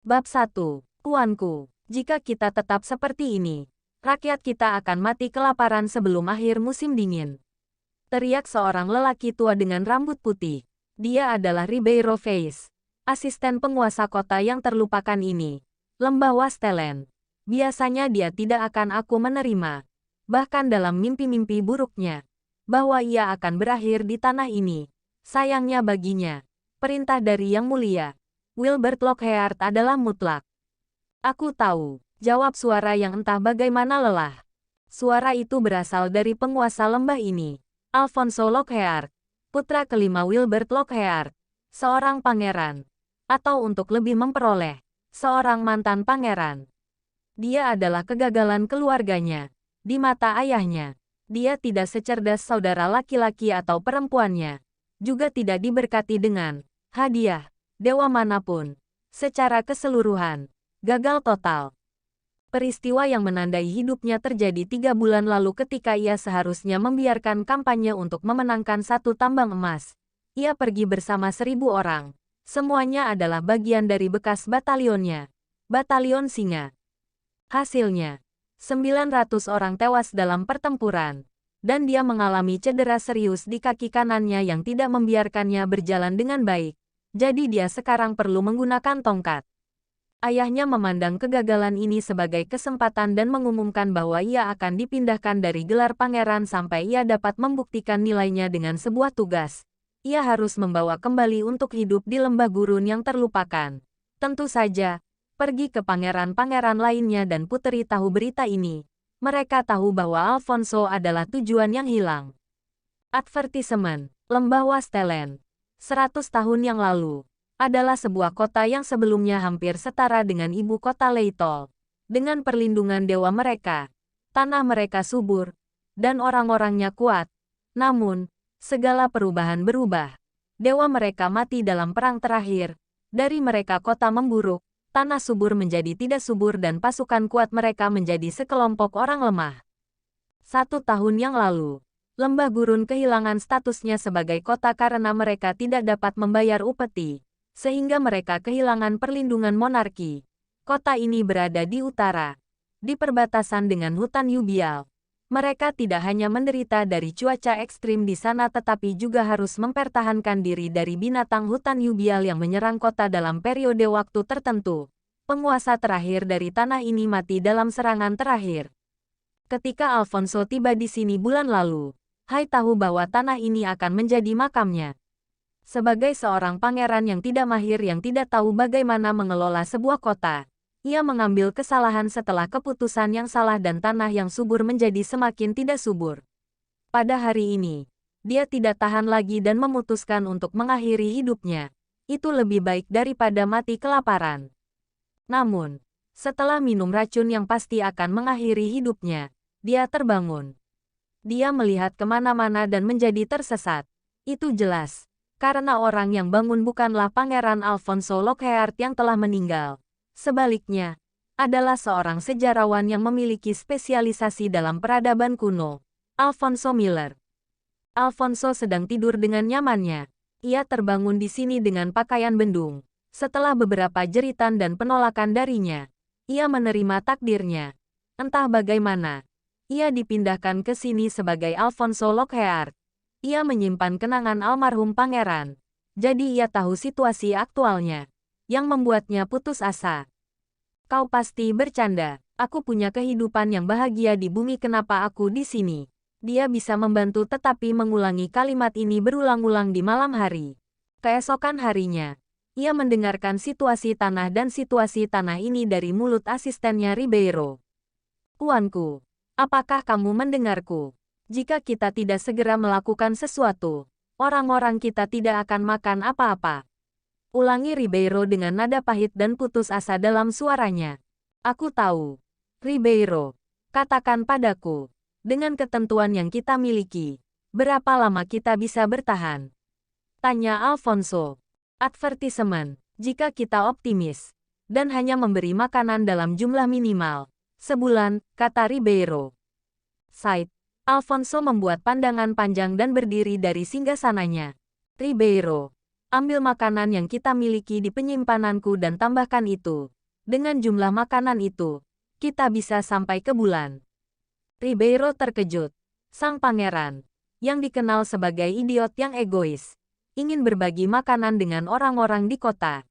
Bab 1. Tuanku, jika kita tetap seperti ini, rakyat kita akan mati kelaparan sebelum akhir musim dingin. Teriak seorang lelaki tua dengan rambut putih. Dia adalah Ribeiro Face, asisten penguasa kota yang terlupakan ini, Lembah Wastelen. Biasanya dia tidak akan aku menerima, bahkan dalam mimpi-mimpi buruknya, bahwa ia akan berakhir di tanah ini. Sayangnya baginya, perintah dari Yang Mulia, Wilbert Lockhart adalah mutlak. Aku tahu, jawab suara yang entah bagaimana lelah. Suara itu berasal dari penguasa lembah ini, Alfonso Lockhart, putra kelima Wilbert Lockhart, seorang pangeran, atau untuk lebih memperoleh, seorang mantan pangeran. Dia adalah kegagalan keluarganya. Di mata ayahnya, dia tidak secerdas saudara laki-laki atau perempuannya, juga tidak diberkati dengan hadiah dewa manapun. Secara keseluruhan, gagal total. Peristiwa yang menandai hidupnya terjadi 3 bulan lalu ketika ia seharusnya membiarkan kampanye untuk memenangkan satu tambang emas. Ia pergi bersama 1.000 orang. Semuanya adalah bagian dari bekas batalionnya, Batalion Singa. Hasilnya, 900 orang tewas dalam pertempuran, dan dia mengalami cedera serius di kaki kanannya yang tidak membiarkannya berjalan dengan baik. Jadi dia sekarang perlu menggunakan tongkat. Ayahnya memandang kegagalan ini sebagai kesempatan dan mengumumkan bahwa ia akan dipindahkan dari gelar pangeran sampai ia dapat membuktikan nilainya dengan sebuah tugas. Ia harus membawa kembali untuk hidup di lembah gurun yang terlupakan. Tentu saja, pergi ke pangeran-pangeran lainnya dan puteri tahu berita ini. Mereka tahu bahwa Alfonso adalah tujuan yang hilang. Advertisement, Lembah Wastelen, 100 tahun yang lalu, adalah sebuah kota yang sebelumnya hampir setara dengan ibu kota Leitol. Dengan perlindungan dewa mereka, tanah mereka subur, dan orang-orangnya kuat. Namun, segala perubahan berubah. Dewa mereka mati dalam perang terakhir. Dari mereka kota memburuk, tanah subur menjadi tidak subur dan pasukan kuat mereka menjadi sekelompok orang lemah. 1 tahun yang lalu, lembah gurun kehilangan statusnya sebagai kota karena mereka tidak dapat membayar upeti, sehingga mereka kehilangan perlindungan monarki. Kota ini berada di utara, di perbatasan dengan hutan Yubial. Mereka tidak hanya menderita dari cuaca ekstrim di sana tetapi juga harus mempertahankan diri dari binatang hutan Yubial yang menyerang kota dalam periode waktu tertentu. Penguasa terakhir dari tanah ini mati dalam serangan terakhir. Ketika Alfonso tiba di sini bulan lalu, Hai tahu bahwa tanah ini akan menjadi makamnya. Sebagai seorang pangeran yang tidak mahir yang tidak tahu bagaimana mengelola sebuah kota, ia mengambil kesalahan setelah keputusan yang salah dan tanah yang subur menjadi semakin tidak subur. Pada hari ini, dia tidak tahan lagi dan memutuskan untuk mengakhiri hidupnya. Itu lebih baik daripada mati kelaparan. Namun, setelah minum racun yang pasti akan mengakhiri hidupnya, dia terbangun. Dia melihat kemana-mana dan menjadi tersesat. Itu jelas, karena orang yang bangun bukanlah Pangeran Alfonso Lockhart yang telah meninggal. Sebaliknya, adalah seorang sejarawan yang memiliki spesialisasi dalam peradaban kuno, Alfonso Miller. Alfonso sedang tidur dengan nyamannya. Ia terbangun di sini dengan pakaian bendung. Setelah beberapa jeritan dan penolakan darinya, ia menerima takdirnya. Entah bagaimana, ia dipindahkan ke sini sebagai Alfonso Lockhart. Ia menyimpan kenangan almarhum pangeran. Jadi ia tahu situasi aktualnya, yang membuatnya putus asa. Kau pasti bercanda. Aku punya kehidupan yang bahagia di bumi, kenapa aku di sini? Dia bisa membantu tetapi mengulangi kalimat ini berulang-ulang di malam hari. Keesokan harinya, ia mendengarkan situasi tanah dan situasi tanah ini dari mulut asistennya Ribeiro. Tuanku, apakah kamu mendengarku? Jika kita tidak segera melakukan sesuatu, orang-orang kita tidak akan makan apa-apa. Ulangi Ribeiro dengan nada pahit dan putus asa dalam suaranya. Aku tahu. Ribeiro, katakan padaku, dengan ketentuan yang kita miliki, berapa lama kita bisa bertahan? Tanya Alfonso. Advertisement, jika kita optimis, dan hanya memberi makanan dalam jumlah minimal, sebulan, kata Ribeiro. Said, Alfonso membuat pandangan panjang dan berdiri dari singgasananya. Ribeiro, ambil makanan yang kita miliki di penyimpananku dan tambahkan itu. Dengan jumlah makanan itu, kita bisa sampai ke bulan. Ribeiro terkejut. Sang pangeran, yang dikenal sebagai idiot yang egois, ingin berbagi makanan dengan orang-orang di kota.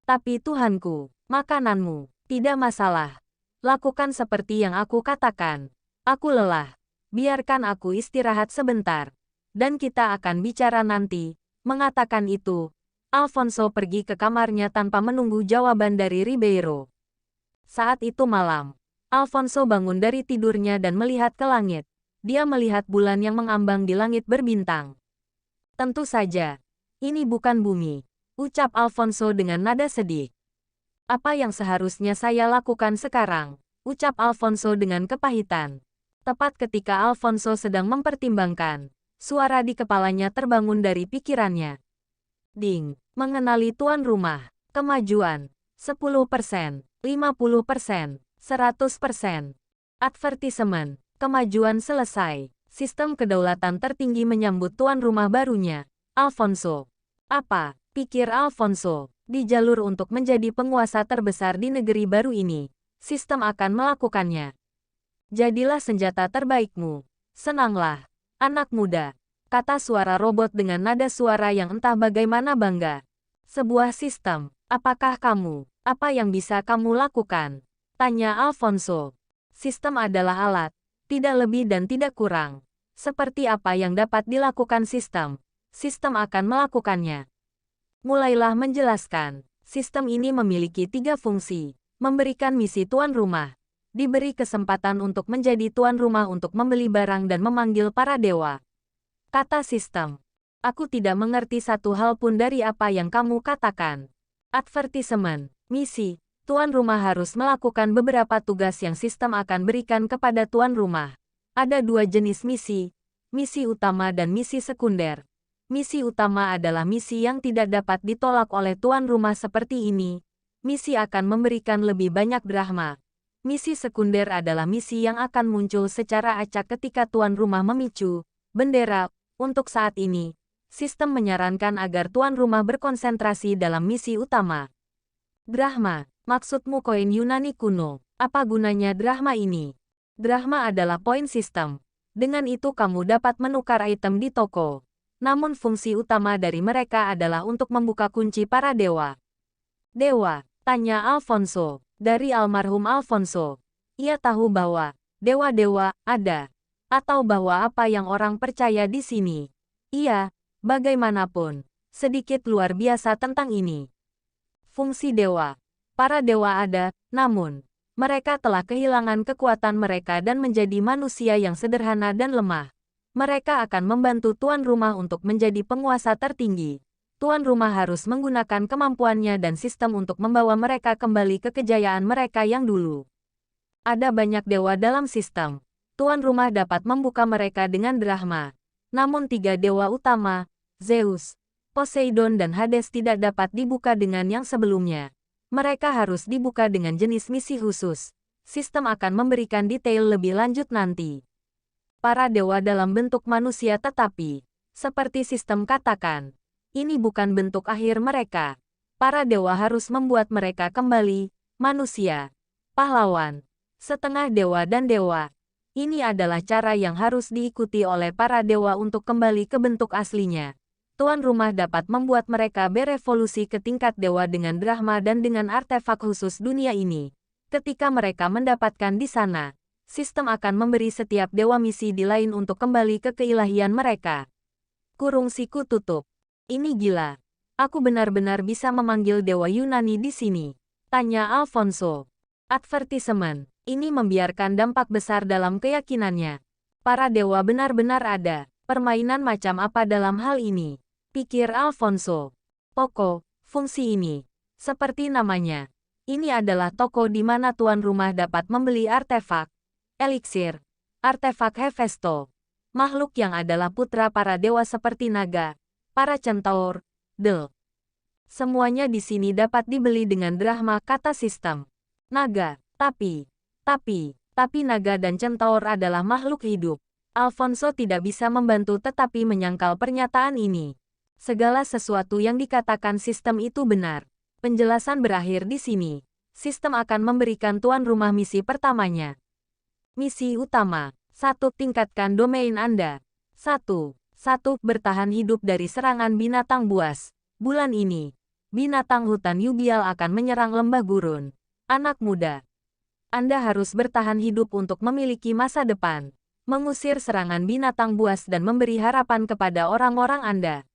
Tapi Tuhanku, makananmu, tidak masalah. Lakukan seperti yang aku katakan. Aku lelah. Biarkan aku istirahat sebentar. Dan kita akan bicara nanti. Mengatakan itu, Alfonso pergi ke kamarnya tanpa menunggu jawaban dari Ribeiro. Saat itu malam, Alfonso bangun dari tidurnya dan melihat ke langit. Dia melihat bulan yang mengambang di langit berbintang. Tentu saja, ini bukan bumi, ucap Alfonso dengan nada sedih. Apa yang seharusnya saya lakukan sekarang, ucap Alfonso dengan kepahitan. Tepat ketika Alfonso sedang mempertimbangkan, suara di kepalanya terbangun dari pikirannya. Ding, mengenali tuan rumah, kemajuan, 10%, 50%, 100%. Advertisement, kemajuan selesai. Sistem kedaulatan tertinggi menyambut tuan rumah barunya, Alfonso. Apa, pikir Alfonso, di jalur untuk menjadi penguasa terbesar di negeri baru ini, sistem akan melakukannya. Jadilah senjata terbaikmu. Senanglah, anak muda, kata suara robot dengan nada suara yang entah bagaimana bangga. Sebuah sistem, apakah kamu, apa yang bisa kamu lakukan? Tanya Alfonso. Sistem adalah alat, tidak lebih dan tidak kurang. Seperti apa yang dapat dilakukan sistem, sistem akan melakukannya. Mulailah menjelaskan. Sistem ini memiliki 3 fungsi. Memberikan misi tuan rumah. Diberi kesempatan untuk menjadi tuan rumah untuk membeli barang dan memanggil para dewa. Kata sistem. Aku tidak mengerti satu hal pun dari apa yang kamu katakan. Advertisement, misi. Tuan rumah harus melakukan beberapa tugas yang sistem akan berikan kepada tuan rumah. Ada 2 jenis misi. Misi utama dan misi sekunder. Misi utama adalah misi yang tidak dapat ditolak oleh tuan rumah seperti ini. Misi akan memberikan lebih banyak drahma. Misi sekunder adalah misi yang akan muncul secara acak ketika tuan rumah memicu bendera. Untuk saat ini, sistem menyarankan agar tuan rumah berkonsentrasi dalam misi utama. Drahma, maksudmu koin Yunani kuno. Apa gunanya drahma ini? Drahma adalah poin sistem. Dengan itu kamu dapat menukar item di toko. Namun fungsi utama dari mereka adalah untuk membuka kunci para dewa. Dewa, tanya Alfonso. Dari almarhum Alfonso, ia tahu bahwa dewa-dewa ada, atau bahwa apa yang orang percaya di sini. Iya, bagaimanapun, sedikit luar biasa tentang ini. Fungsi dewa. Para dewa ada, namun, mereka telah kehilangan kekuatan mereka dan menjadi manusia yang sederhana dan lemah. Mereka akan membantu tuan rumah untuk menjadi penguasa tertinggi. Tuan rumah harus menggunakan kemampuannya dan sistem untuk membawa mereka kembali ke kejayaan mereka yang dulu. Ada banyak dewa dalam sistem. Tuan rumah dapat membuka mereka dengan drahma. Namun 3 dewa utama, Zeus, Poseidon dan Hades tidak dapat dibuka dengan yang sebelumnya. Mereka harus dibuka dengan jenis misi khusus. Sistem akan memberikan detail lebih lanjut nanti. Para dewa dalam bentuk manusia tetapi, seperti sistem katakan, ini bukan bentuk akhir mereka. Para dewa harus membuat mereka kembali, manusia, pahlawan, setengah dewa dan dewa. Ini adalah cara yang harus diikuti oleh para dewa untuk kembali ke bentuk aslinya. Tuan rumah dapat membuat mereka berevolusi ke tingkat dewa dengan drahma dan dengan artefak khusus dunia ini. Ketika mereka mendapatkan di sana, sistem akan memberi setiap dewa misi di lain untuk kembali ke keilahian mereka. Kurung siku tutup. Ini gila. Aku benar-benar bisa memanggil dewa Yunani di sini. Tanya Alfonso. Advertisement. Ini membiarkan dampak besar dalam keyakinannya. Para dewa benar-benar ada. Permainan macam apa dalam hal ini? Pikir Alfonso. Toko, fungsi ini. Seperti namanya. Ini adalah toko di mana tuan rumah dapat membeli artefak, eliksir, artefak Hefesto, makhluk yang adalah putra para dewa seperti naga, para centaur, semuanya di sini dapat dibeli dengan drahma kata sistem. Naga, tapi naga dan centaur adalah makhluk hidup. Alfonso tidak bisa membantu tetapi menyangkal pernyataan ini. Segala sesuatu yang dikatakan sistem itu benar. Penjelasan berakhir di sini. sistem akan memberikan tuan rumah misi pertamanya. Misi utama. 1. Tingkatkan domain Anda. 1. Bertahan hidup dari serangan binatang buas. Bulan ini, binatang hutan Yubial akan menyerang lembah gurun. Anak muda, Anda harus bertahan hidup untuk memiliki masa depan, mengusir serangan binatang buas dan memberi harapan kepada orang-orang Anda.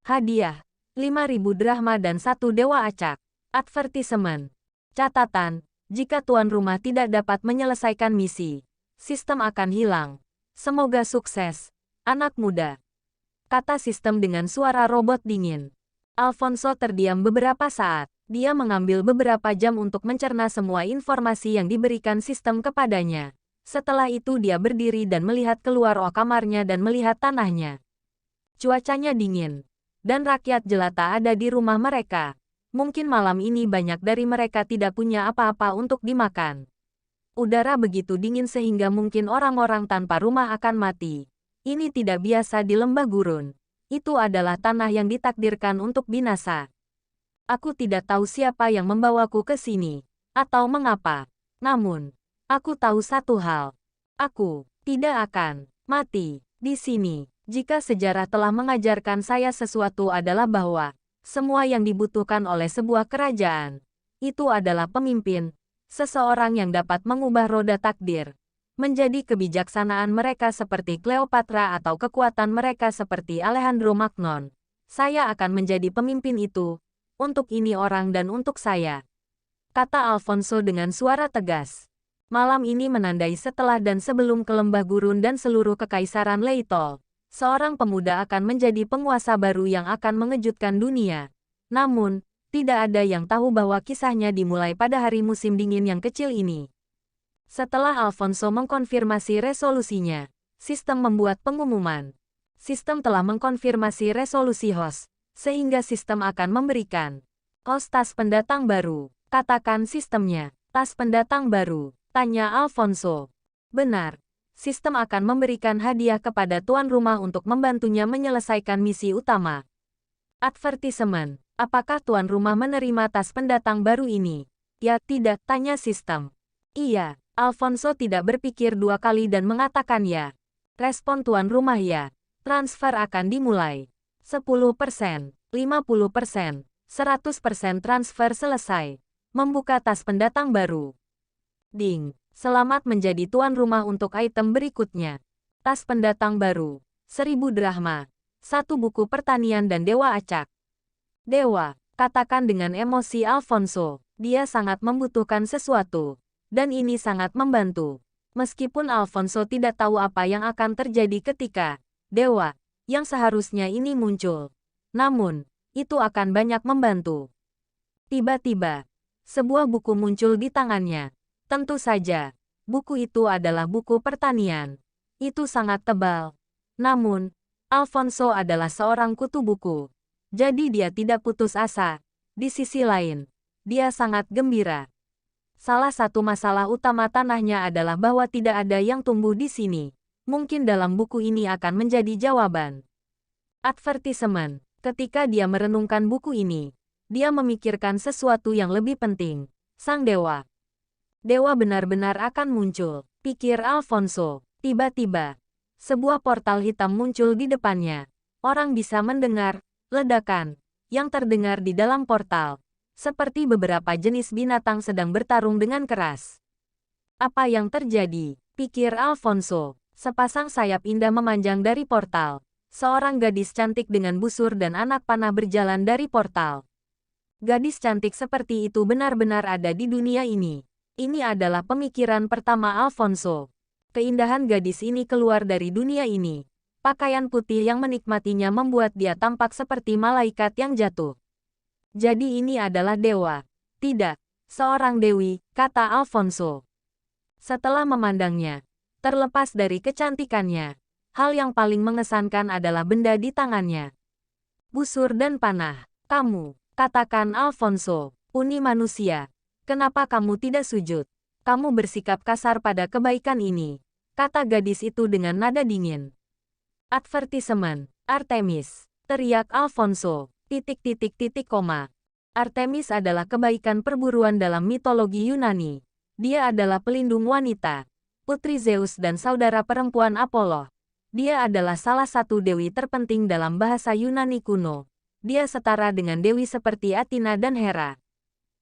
Hadiah, 5.000 drachma dan 1 dewa acak. Advertisement. Catatan, jika tuan rumah tidak dapat menyelesaikan misi, sistem akan hilang. Semoga sukses, anak muda. Kata sistem dengan suara robot dingin. Alfonso terdiam beberapa saat. Dia mengambil beberapa jam untuk mencerna semua informasi yang diberikan sistem kepadanya. Setelah itu dia berdiri dan melihat keluar kamarnya dan melihat tanahnya. Cuacanya dingin, dan rakyat jelata ada di rumah mereka. Mungkin malam ini banyak dari mereka tidak punya apa-apa untuk dimakan. Udara begitu dingin sehingga mungkin orang-orang tanpa rumah akan mati. Ini tidak biasa di lembah gurun. Itu adalah tanah yang ditakdirkan untuk binasa. Aku tidak tahu siapa yang membawaku ke sini, atau mengapa. Namun, aku tahu satu hal. Aku tidak akan mati di sini. Jika sejarah telah mengajarkan saya sesuatu adalah bahwa semua yang dibutuhkan oleh sebuah kerajaan, itu adalah pemimpin, seseorang yang dapat mengubah roda takdir, menjadi kebijaksanaan mereka seperti Cleopatra atau kekuatan mereka seperti Alejandro Magnon. Saya akan menjadi pemimpin itu. Untuk ini orang dan untuk saya, kata Alfonso dengan suara tegas. Malam ini menandai setelah dan sebelum ke lembah gurun dan seluruh kekaisaran Leitol. Seorang pemuda akan menjadi penguasa baru yang akan mengejutkan dunia. Namun, tidak ada yang tahu bahwa kisahnya dimulai pada hari musim dingin yang kecil ini. Setelah Alfonso mengkonfirmasi resolusinya, sistem membuat pengumuman. Sistem telah mengkonfirmasi resolusi host, sehingga sistem akan memberikan host tas pendatang baru. Katakan sistemnya, tas pendatang baru, tanya Alfonso. Benar, sistem akan memberikan hadiah kepada tuan rumah untuk membantunya menyelesaikan misi utama. Advertisement, apakah tuan rumah menerima tas pendatang baru ini? Ya, tidak, tanya sistem. Iya, Alfonso tidak berpikir dua kali dan mengatakan ya. Respon tuan rumah ya. Transfer akan dimulai. 10%, 50%, 100% transfer selesai. Membuka tas pendatang baru. Ding, selamat menjadi tuan rumah untuk item berikutnya. Tas pendatang baru, 1.000 drachma, 1 buku pertanian dan dewa acak. Dewa, katakan dengan emosi Alfonso, dia sangat membutuhkan sesuatu. Dan ini sangat membantu. Meskipun Alfonso tidak tahu apa yang akan terjadi ketika dewa yang seharusnya ini muncul. Namun, itu akan banyak membantu. Tiba-tiba, sebuah buku muncul di tangannya. Tentu saja, buku itu adalah buku pertanian. Itu sangat tebal. Namun, Alfonso adalah seorang kutu buku. Jadi dia tidak putus asa. Di sisi lain, dia sangat gembira. Salah satu masalah utama tanahnya adalah bahwa tidak ada yang tumbuh di sini. Mungkin dalam buku ini akan menjadi jawaban. Advertisement. Ketika dia merenungkan buku ini, dia memikirkan sesuatu yang lebih penting. Sang dewa. Dewa benar-benar akan muncul, pikir Alfonso. Tiba-tiba, sebuah portal hitam muncul di depannya. Orang bisa mendengar ledakan yang terdengar di dalam portal. Seperti beberapa jenis binatang sedang bertarung dengan keras. Apa yang terjadi? Pikir Alfonso. Sepasang sayap indah memanjang dari portal. Seorang gadis cantik dengan busur dan anak panah berjalan dari portal. Gadis cantik seperti itu benar-benar ada di dunia ini. Ini adalah pemikiran pertama Alfonso. Keindahan gadis ini keluar dari dunia ini. Pakaian putih yang menikmatinya membuat dia tampak seperti malaikat yang jatuh. Jadi ini adalah dewa. Tidak, seorang dewi, kata Alfonso. Setelah memandangnya, terlepas dari kecantikannya, hal yang paling mengesankan adalah benda di tangannya. Busur dan panah. Kamu, katakan Alfonso, uni manusia. Kenapa kamu tidak sujud? Kamu bersikap kasar pada kebaikan ini, kata gadis itu dengan nada dingin. Advertisement, Artemis, teriak Alfonso, ... Artemis adalah kebaikan perburuan dalam mitologi Yunani. Dia adalah pelindung wanita, putri Zeus dan saudara perempuan Apollo. Dia adalah salah satu dewi terpenting dalam bahasa Yunani kuno. Dia setara dengan dewi seperti Athena dan Hera,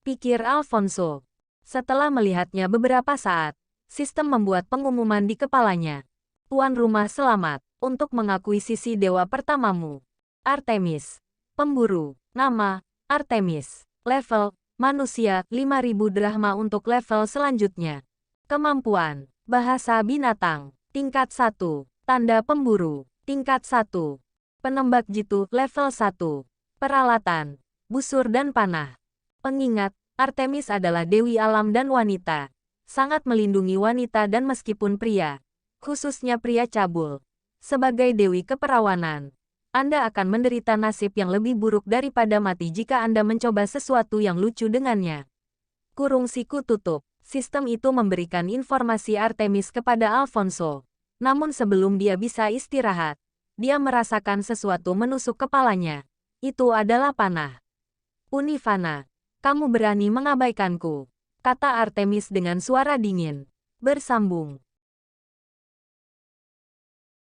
pikir Alfonso. Setelah melihatnya beberapa saat, sistem membuat pengumuman di kepalanya. Tuan rumah selamat, untuk mengakuisisi dewa pertamamu. Artemis. Pemburu. Nama, Artemis. Level, manusia, 5.000 drachma untuk level selanjutnya. Kemampuan, bahasa binatang, tingkat 1. Tanda pemburu, tingkat 1. Penembak jitu, level 1. Peralatan, busur dan panah. Pengingat, Artemis adalah dewi alam dan wanita. Sangat melindungi wanita dan meskipun pria, khususnya pria cabul. Sebagai dewi keperawanan, Anda akan menderita nasib yang lebih buruk daripada mati jika Anda mencoba sesuatu yang lucu dengannya. Kurung siku tutup. Sistem itu memberikan informasi Artemis kepada Alfonso. Namun sebelum dia bisa istirahat, dia merasakan sesuatu menusuk kepalanya. Itu adalah panah. Unifana, kamu berani mengabaikanku, kata Artemis dengan suara dingin. Bersambung.